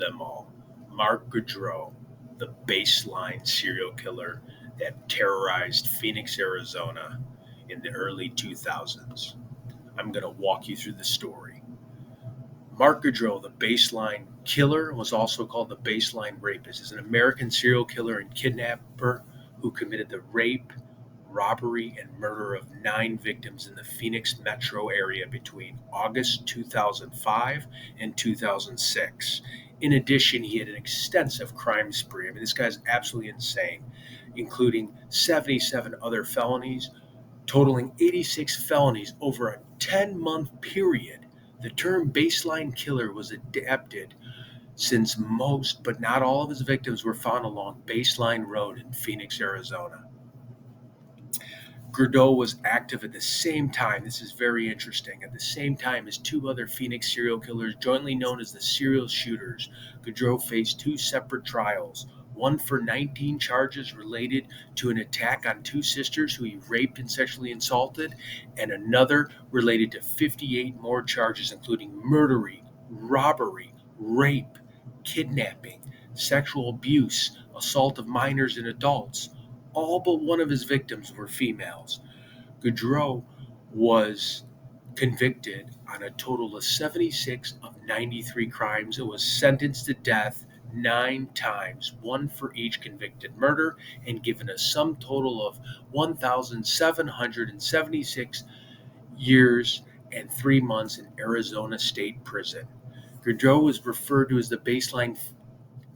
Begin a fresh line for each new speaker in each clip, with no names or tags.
them all. Mark Goodrow, the baseline serial killer that terrorized Phoenix, Arizona in the early 2000s. I'm going to walk you through the story. Mark Goodrow, the baseline killer, was also called the baseline rapist, is an American serial killer and kidnapper who committed the rape, robbery, and murder of 9 victims in the Phoenix metro area between August 2005 and 2006. In addition, he had an extensive crime spree. I mean, this guy's absolutely insane, including 77 other felonies, totaling 86 felonies over a 10-month period. The term baseline killer was adapted since most, but not all, of his victims were found along Baseline Road in Phoenix, Arizona. Goodrow was active at the same time, this is very interesting, at the same time as 2 other Phoenix serial killers, jointly known as the serial shooters. Goodrow faced 2 separate trials, one for 19 charges related to an attack on 2 sisters who he raped and sexually assaulted, and another related to 58 more charges, including murder, robbery, rape, kidnapping, sexual abuse, assault of minors and adults. All but one of his victims were females. Goodrow was convicted on a total of 76 of 93 crimes and was sentenced to death 9 times, one for each convicted murder, and given a sum total of 1,776 years and 3 months in Arizona State Prison. Goodrow was referred to as the baseline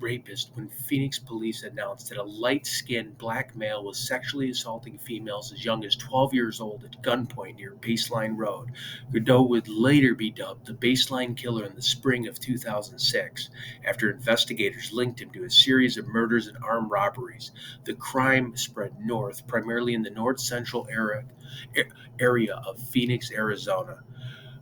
rapist when Phoenix police announced that a light-skinned black male was sexually assaulting females as young as 12 years old at gunpoint near Baseline Road. Goodrow would later be dubbed the Baseline Killer in the spring of 2006 after investigators linked him to a series of murders and armed robberies. The crime spread north, primarily in the north-central area of Phoenix, Arizona.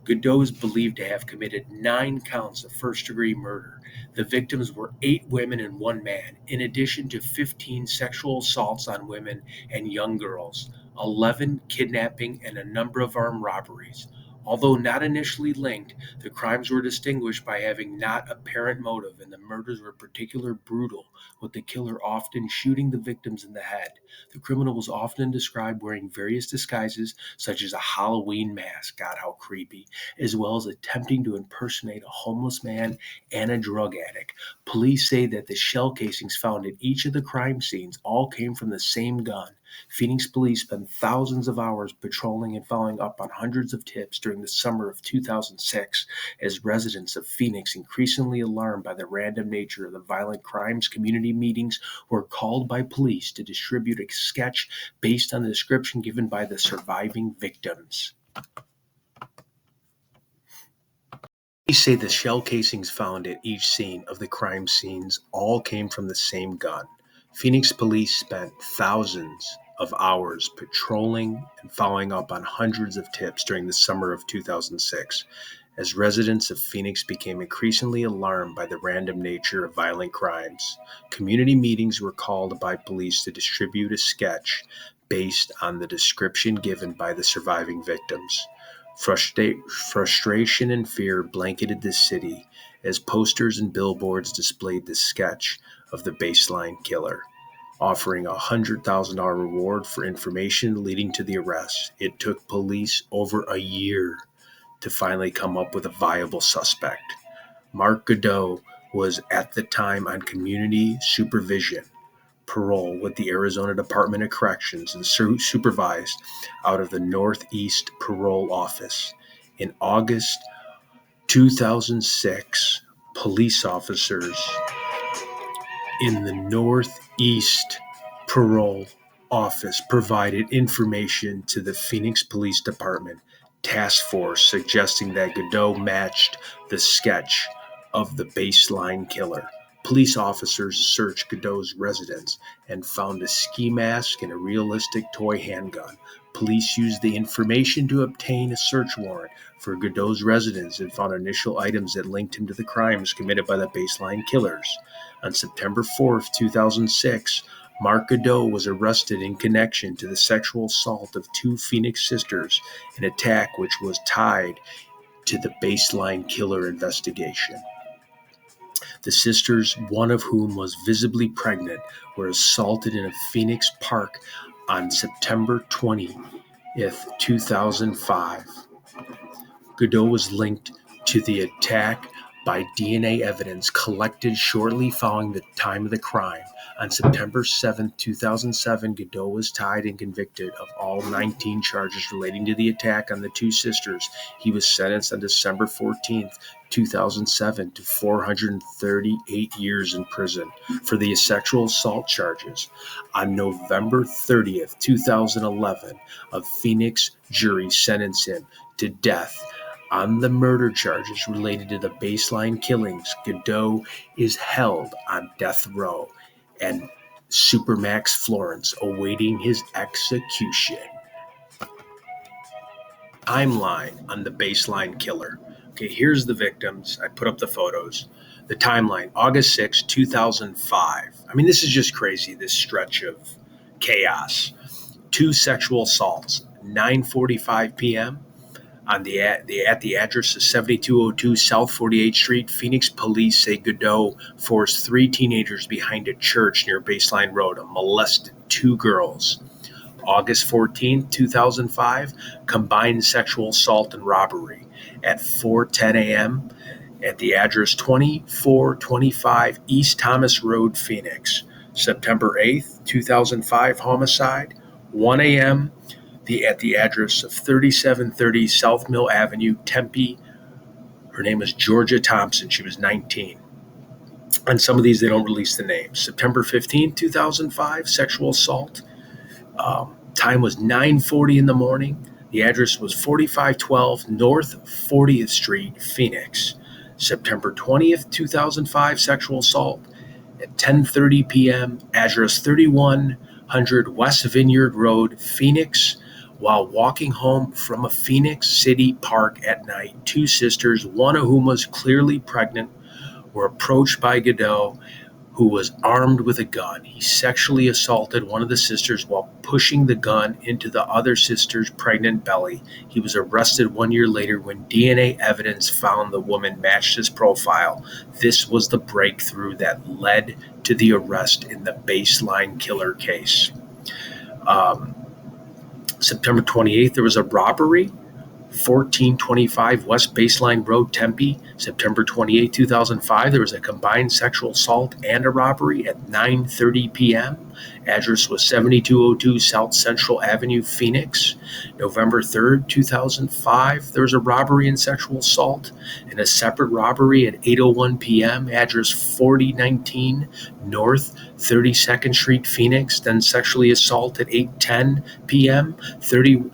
Goodrow is believed to have committed 9 counts of first-degree murder. The victims were 8 women and 1 man, in addition to 15 sexual assaults on women and young girls, 11 kidnapping, and a number of armed robberies. Although not initially linked, the crimes were distinguished by having not apparent motive, and the murders were particularly brutal, with the killer often shooting the victims in the head. The criminal was often described wearing various disguises, such as a Halloween mask, God, how creepy, as well as attempting to impersonate a homeless man and a drug addict. Police say that the shell casings found at each of the crime scenes all came from the same gun. Phoenix police spent thousands of hours patrolling and following up on hundreds of tips during the summer of 2006 as residents of Phoenix, increasingly alarmed by the random nature of the violent crimes. Community meetings were called by police to distribute a sketch based on the description given by the surviving victims. Police say the shell casings found at each scene of the crime scenes all came from the same gun. Phoenix police spent thousands of hours patrolling and following up on hundreds of tips during the summer of 2006 as residents of Phoenix became increasingly alarmed by the random nature of violent crimes. Community meetings were called by police to distribute a sketch based on the description given by the surviving victims. Frustration and fear blanketed the city as posters and billboards displayed the sketch of the baseline killer, offering a $100,000 reward for information leading to the arrest. It took police over a year to finally come up with a viable suspect. Mark Goodrow was at the time on community supervision parole with the Arizona Department of Corrections and supervised out of the Northeast Parole Office. In August 2006, police officers in the Northeast Parole Office provided information to the Phoenix Police Department task force suggesting that Goodrow matched the sketch of the baseline killer. Police officers searched Goodrow's residence and found a ski mask and a realistic toy handgun. Police used the information to obtain a search warrant for Goodrow's residence and found initial items that linked him to the crimes committed by the baseline killers. On September 4, 2006, Mark Goodrow was arrested in connection to the sexual assault of 2 Phoenix sisters, an attack which was tied to the baseline killer investigation. The sisters, one of whom was visibly pregnant, were assaulted in a Phoenix park on September 20th, 2005. Godot was linked to the attack by DNA evidence collected shortly following the time of the crime. On September 7, 2007, Godot was tried and convicted of all 19 charges relating to the attack on the two sisters. He was sentenced on December 14, 2007 to 438 years in prison for the sexual assault charges. On November 30th, 2011, a Phoenix jury sentenced him to death on the murder charges related to the baseline killings. Godot is held on death row and Supermax Florence awaiting his execution. Timeline on the baseline killer. Okay, here's the victims. I put up the photos. The timeline, August 6, 2005. I mean, this is just crazy, this stretch of chaos. 2 sexual assaults, 9:45 p.m. at the address of 7202 South 48th Street. Phoenix police say Godot forced 3 teenagers behind a church near Baseline Road and molested 2 girls. August 14, 2005, combined sexual assault and robbery at 4:10 a.m. at the address 2425 East Thomas Road, Phoenix. September 8th, 2005, homicide, 1 a.m. at the address of 3730 South Mill Avenue, Tempe. Her name was Georgia Thompson. She was 19. On some of these, they don't release the names. September 15, 2005, sexual assault. Time was 9:40 in the morning. The address was 4512 North 40th Street, Phoenix. September 20th, 2005, sexual assault at 10:30 p.m. Address 3100 West Vineyard Road, Phoenix. While walking home from a Phoenix City park at night, 2 sisters, one of whom was clearly pregnant, were approached by Godot, who was armed with a gun. He sexually assaulted one of the sisters while pushing the gun into the other sister's pregnant belly. He was arrested 1 year later when DNA evidence found the woman matched his profile. This was the breakthrough that led to the arrest in the baseline killer case. September 28th, there was a robbery, 1425 West Baseline Road, Tempe. September 28, 2005, there was a combined sexual assault and a robbery at 9:30 p.m. Address was 7202 South Central Avenue, Phoenix. November 3rd, 2005, there was a robbery and sexual assault and a separate robbery at 8:01 p.m. Address 4019 North 32nd Street, Phoenix. Then sexually assault at 8:10 p.m.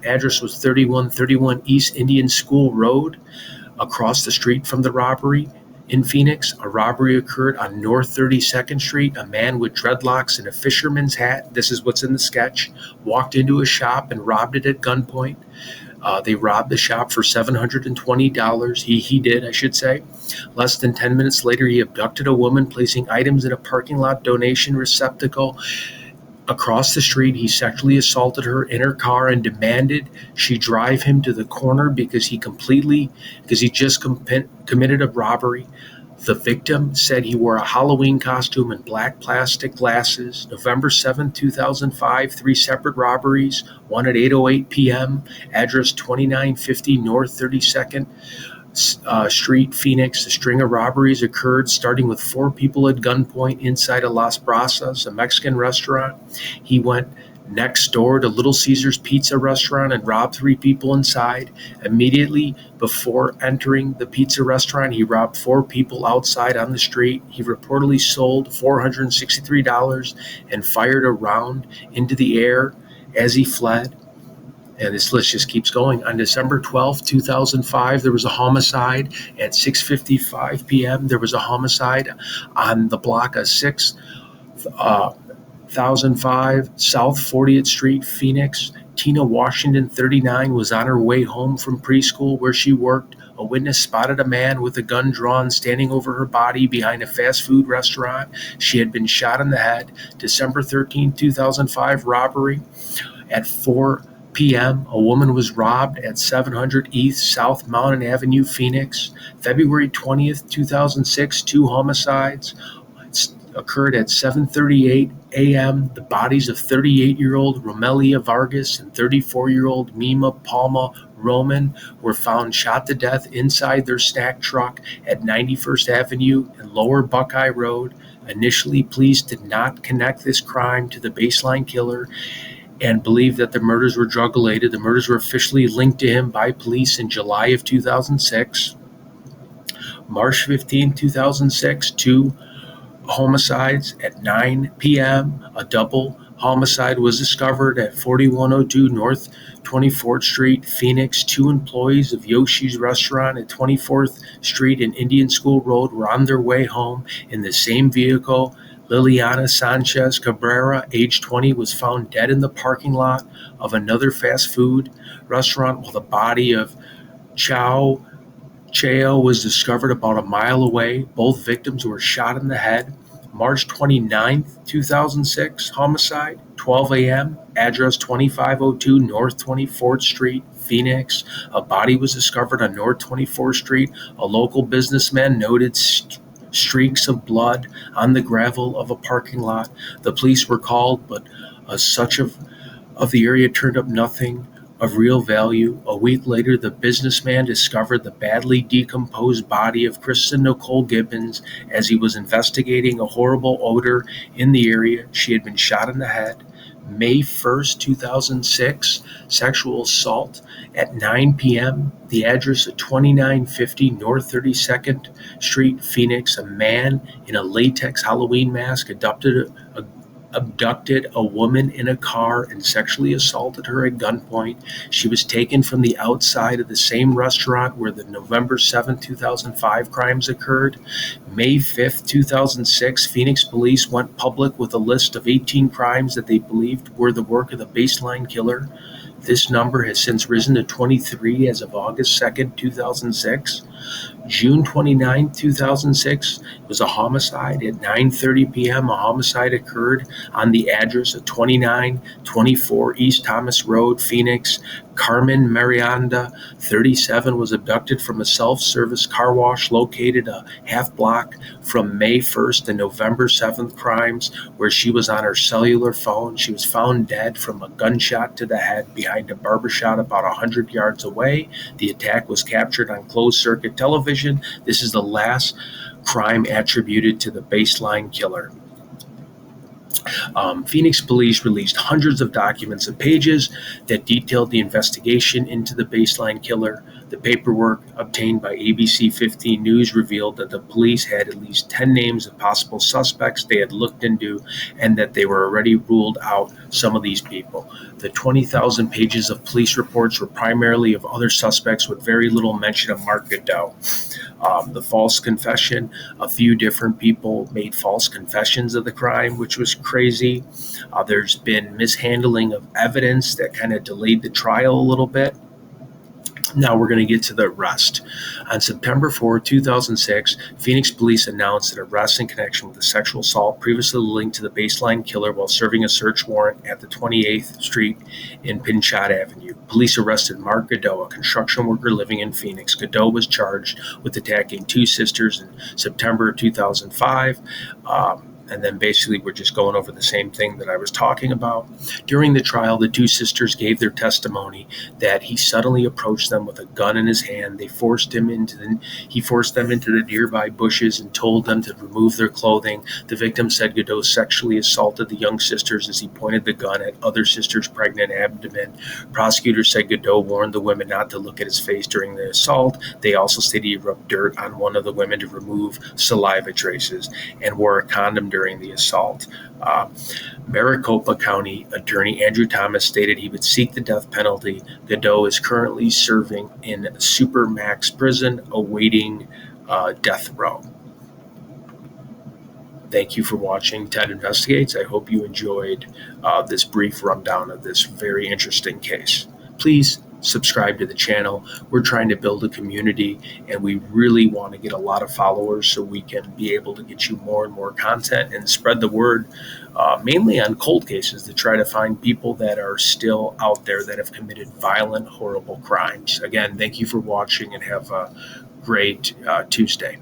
Address was 3131 East Indian School Road. Across the street from the robbery in Phoenix, a robbery occurred on North 32nd Street. A man with dreadlocks and a fisherman's hat, this is what's in the sketch, walked into a shop and robbed it at gunpoint. They robbed the shop for $720. He did, I should say. Less than 10 minutes later, he abducted a woman, placing items in a parking lot donation receptacle. Across the street, he sexually assaulted her in her car and demanded she drive him to the corner because he just committed a robbery. The victim said he wore a Halloween costume and black plastic glasses. November 7, 2005, 3 separate robberies, one at 8:08 p.m., address 2950 North 32nd Street, Phoenix. A string of robberies occurred, starting with 4 people at gunpoint inside a Las Brasas, a Mexican restaurant. He went next door to Little Caesars Pizza restaurant and robbed 3 people inside. Immediately before entering the pizza restaurant, he robbed 4 people outside on the street. He reportedly sold $463 and fired a round into the air as he fled. And this list just keeps going. On December 12, 2005, there was a homicide at 6:55 p.m. There was a homicide on the block of 6005 South 40th Street, Phoenix. Tina Washington, 39, was on her way home from preschool where she worked. A witness spotted a man with a gun drawn standing over her body behind a fast food restaurant. She had been shot in the head. December 13, 2005, robbery at 4 p.m., a woman was robbed at 700 East South Mountain Avenue, Phoenix. February 20th, 2006, 2 homicides occurred at 7:38 a.m. The bodies of 38-year-old Romelia Vargas and 34-year-old Mima Palma Roman were found shot to death inside their snack truck at 91st Avenue and Lower Buckeye Road. Initially, police did not connect this crime to the baseline killer and believed that the murders were drug-related. The murders were officially linked to him by police in July of 2006. March 15, 2006, 2 homicides at 9 p.m. A double homicide was discovered at 4102 North 24th Street, Phoenix. 2 employees of Yoshi's Restaurant at 24th Street and Indian School Road were on their way home in the same vehicle. Liliana Sanchez Cabrera, age 20, was found dead in the parking lot of another fast food restaurant, while the body of Chao was discovered about a mile away. Both victims were shot in the head. March 29th, 2006, homicide, 12 a.m., address 2502 North 24th Street, Phoenix. A body was discovered on North 24th Street. A local businessman noted streaks of blood on the gravel of a parking lot. The police were called, but such of the area turned up nothing of real value. A week later, the businessman discovered the badly decomposed body of Kristen Nicole Gibbons as he was investigating a horrible odor in the area. She had been shot in the head. May 1st, 2006, sexual assault at 9 p.m. The address of 2950 North 32nd Street, Phoenix. A man in a latex Halloween mask abducted a woman in a car and sexually assaulted her at gunpoint. She was taken from the outside of the same restaurant where the November 7, 2005 crimes occurred. May 5, 2006, Phoenix police went public with a list of 18 crimes that they believed were the work of the baseline killer. This number has since risen to 23 as of August 2, 2006. June 29, 2006, was a homicide at 9:30 p.m. A homicide occurred on the address of 2924 East Thomas Road, Phoenix. Carmen Miranda, 37, was abducted from a self-service car wash located a half block from May 1st and November 7th crimes, where she was on her cellular phone. She was found dead from a gunshot to the head behind a barbershop about 100 yards away. The attack was captured on closed-circuit television. This is the last crime attributed to the baseline killer. Phoenix police released hundreds of documents and pages that detailed the investigation into the baseline killer. The paperwork obtained by ABC 15 News revealed that the police had at least 10 names of possible suspects they had looked into, and that they were already ruled out some of these people. The 20,000 pages of police reports were primarily of other suspects with very little mention of Mark Godot. The false confession, a few different people made false confessions of the crime, which was crazy. There's been mishandling of evidence that kind of delayed the trial a little bit. Now we're going to get to the arrest. On September 4, 2006, Phoenix police announced an arrest in connection with a sexual assault previously linked to the baseline killer while serving a search warrant at the 28th Street and Pinchot Avenue. Police arrested Mark Godot, a construction worker living in Phoenix. Godot was charged with attacking 2 sisters in September 2005. And then basically we're just going over the same thing that I was talking about. During the trial, the 2 sisters gave their testimony that he suddenly approached them with a gun in his hand. He forced them into the nearby bushes and told them to remove their clothing. The victim said Godot sexually assaulted the young sisters as he pointed the gun at other sisters' pregnant abdomen. Prosecutors said Godot warned the women not to look at his face during the assault. They also stated he rubbed dirt on one of the women to remove saliva traces and wore a condom during the assault. Maricopa County Attorney Andrew Thomas stated he would seek the death penalty. Godot is currently serving in Supermax prison awaiting death row. Thank you for watching Ted Investigates. I hope you enjoyed this brief rundown of this very interesting case. Please subscribe to the channel. We're trying to build a community, and we really want to get a lot of followers so we can be able to get you more and more content and spread the word, mainly on cold cases, to try to find people that are still out there that have committed violent, horrible crimes. Again, thank you for watching, and have a great Tuesday.